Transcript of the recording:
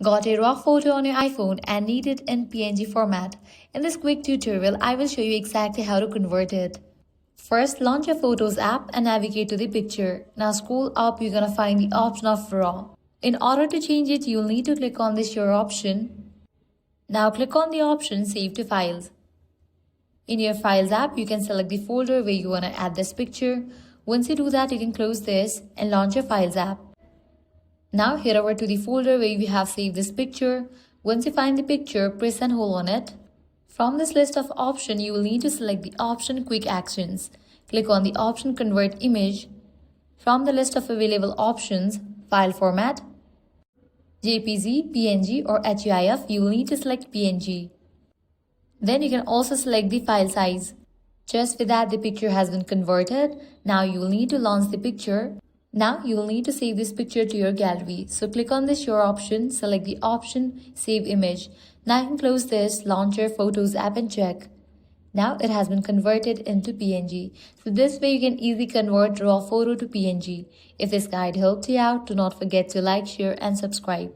Got a raw photo on your iPhone and need it in PNG format? In this quick tutorial, I will show you exactly how to convert it. First, launch your Photos app and navigate to the picture. Now scroll up, you're gonna find the option of RAW. In order to change it, you'll need to click on this Your option. Now click on the option Save to Files. In your Files app, you can select the folder where you wanna add this picture. Once you do that, you can close this and launch your Files app. Now head over to the folder where you have saved this picture. Once you find the picture, press and hold on it. From this list of options, you will need to select the option Quick Actions. Click on the option Convert Image. From the list of available options, File Format, JPG, PNG or HEIF, you will need to select PNG. Then you can also select the file size. Just with that, the picture has been converted. Now you will need to launch the picture. Now you will need to save this picture to your gallery. So click on this Your option, select the option Save Image. Now you can close this, launch your Photos app and check. Now it has been converted into PNG. So this way you can easily convert raw photo to PNG. If this guide helped you out, do not forget to like, share and subscribe.